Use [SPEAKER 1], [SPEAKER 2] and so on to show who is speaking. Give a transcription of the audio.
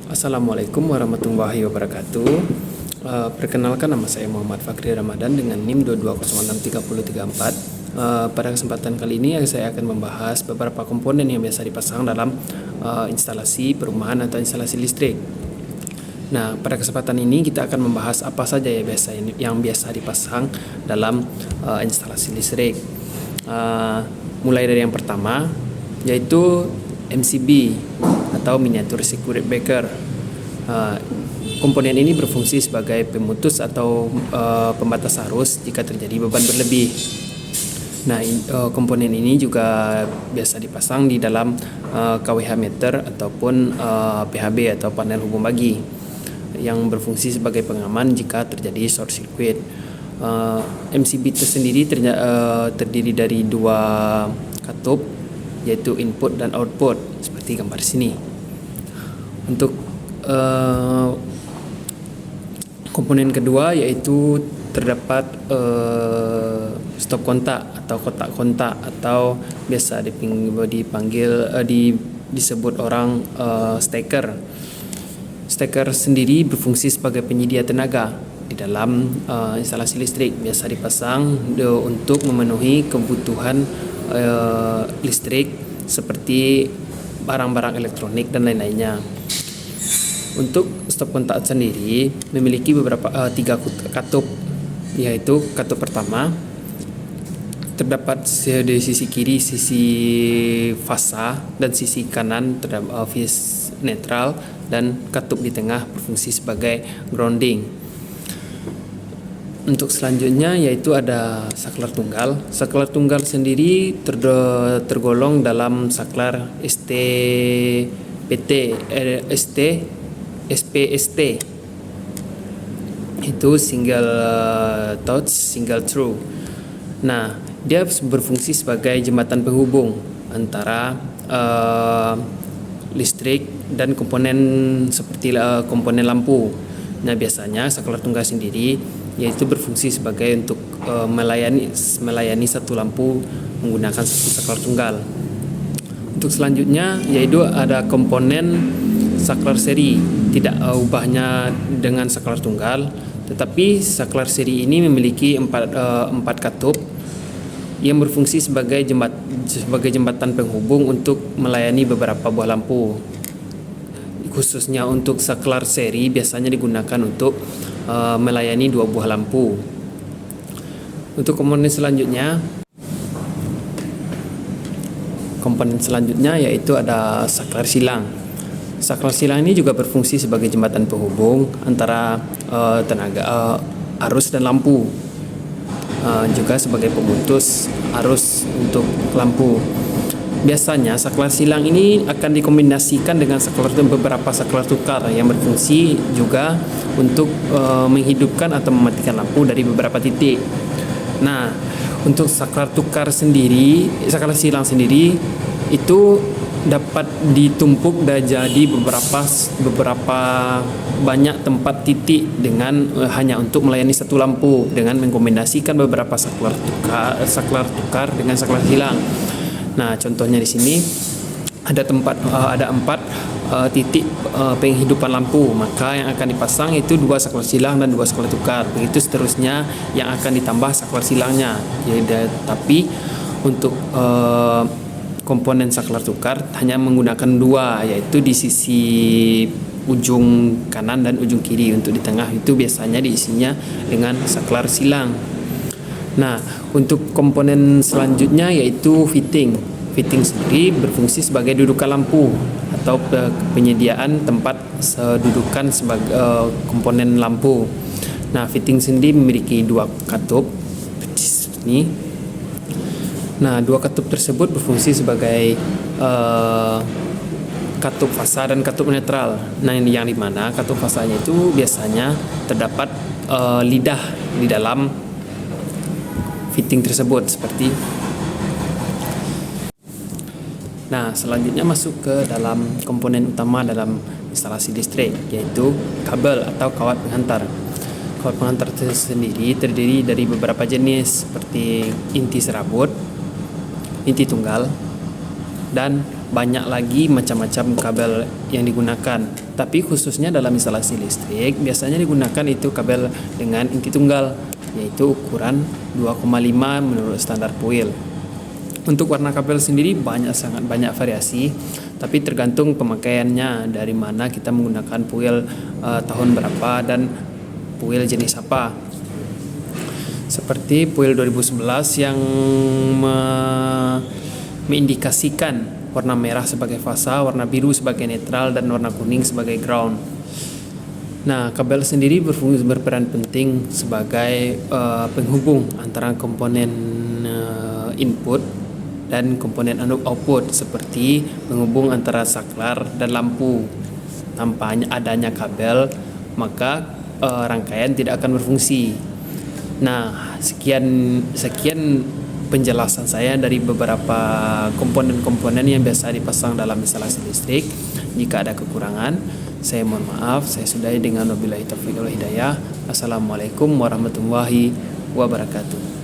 [SPEAKER 1] Assalamualaikum warahmatullahi wabarakatuh. Perkenalkan, nama saya Muhammad Fakri Ramadan dengan NIM 2206334. Pada kesempatan kali ini saya akan membahas beberapa komponen yang biasa dipasang dalam instalasi perumahan atau instalasi listrik. Nah, pada kesempatan ini kita akan membahas apa saja yang biasa dipasang dalam instalasi listrik. Mulai dari yang pertama, yaitu MCB atau miniatur circuit breaker. Komponen ini berfungsi sebagai pemutus atau pembatas arus jika terjadi beban berlebih. Nah, komponen ini juga biasa dipasang di dalam KWH meter ataupun PHB atau panel hubung bagi yang berfungsi sebagai pengaman jika terjadi short circuit. MCB tersendiri terdiri dari dua katup, yaitu input dan output seperti gambar sini. Untuk komponen kedua yaitu terdapat stop kontak atau kotak kontak atau biasa disebut orang steker. Steker sendiri berfungsi sebagai penyedia tenaga di dalam instalasi listrik, biasa dipasang untuk memenuhi kebutuhan listrik seperti barang-barang elektronik dan lain-lainnya. Untuk stop kontak sendiri memiliki tiga katup, yaitu katup pertama terdapat di sisi kiri sisi fasa dan sisi kanan terdapat fase netral, dan katup di tengah berfungsi sebagai grounding. Untuk selanjutnya yaitu ada saklar tunggal. Saklar tunggal sendiri tergolong dalam saklar SPST, itu single touch single through. Nah, dia berfungsi sebagai jembatan penghubung antara listrik dan komponen seperti komponen lampu. Nah, biasanya saklar tunggal sendiri yaitu berfungsi sebagai untuk melayani satu lampu menggunakan satu saklar tunggal. Untuk selanjutnya yaitu ada komponen saklar seri. Tidak ubahnya dengan saklar tunggal, tetapi saklar seri ini memiliki empat katup yang berfungsi sebagai jembatan penghubung untuk melayani beberapa buah lampu. Khususnya untuk saklar seri biasanya digunakan untuk melayani 2 buah lampu. Untuk komponen selanjutnya yaitu ada saklar silang. Saklar silang ini juga berfungsi sebagai jembatan penghubung antara arus dan lampu, juga sebagai pemutus arus untuk lampu. Biasanya saklar silang ini akan dikombinasikan dengan beberapa saklar tukar yang berfungsi juga untuk menghidupkan atau mematikan lampu dari beberapa titik. Nah, untuk saklar silang sendiri itu dapat ditumpuk dan jadi beberapa banyak tempat titik dengan hanya untuk melayani satu lampu dengan mengkombinasikan beberapa saklar tukar dengan saklar silang. Nah, contohnya di sini ada 4 titik penghidupan lampu, maka yang akan dipasang itu 2 saklar silang dan 2 saklar tukar. Begitu seterusnya yang akan ditambah saklar silangnya. Tapi untuk komponen saklar tukar hanya menggunakan 2, yaitu di sisi ujung kanan dan ujung kiri. Untuk di tengah itu biasanya diisinya dengan saklar silang. Nah, untuk komponen selanjutnya yaitu fitting. Fitting sendiri berfungsi sebagai dudukan lampu atau penyediaan tempat dudukan sebagai komponen lampu. Nah, fitting sendiri memiliki 2 katup seperti ini. Nah, 2 katup tersebut berfungsi sebagai katup fasa dan katup netral. Nah, yang dimana katup fasanya itu biasanya terdapat lidah di dalam fitting tersebut seperti. Nah, selanjutnya masuk ke dalam komponen utama dalam instalasi listrik, yaitu kabel atau kawat penghantar. Kawat penghantar sendiri terdiri dari beberapa jenis seperti inti serabut, inti tunggal, dan banyak lagi macam-macam kabel yang digunakan. Tapi khususnya dalam instalasi listrik biasanya digunakan itu kabel dengan inti tunggal, yaitu ukuran 2,5 menurut standar PUIL. Untuk warna kabel sendiri sangat banyak variasi, tapi tergantung pemakaiannya, dari mana kita menggunakan PUIL tahun berapa dan PUIL jenis apa. Seperti PUIL 2011 yang mengindikasikan warna merah sebagai fasa, warna biru sebagai netral, dan warna kuning sebagai ground. Nah, kabel sendiri berperan penting sebagai penghubung antara komponen input dan komponen output, seperti penghubung antara saklar dan lampu. Tanpa adanya kabel, maka rangkaian tidak akan berfungsi. Nah, sekian penjelasan saya dari beberapa komponen-komponen yang biasa dipasang dalam instalasi listrik. Jika ada kekurangan, saya mohon maaf. Saya sudahi dengan wabillahi taufiq wal hidayah. Assalamualaikum warahmatullahi wabarakatuh.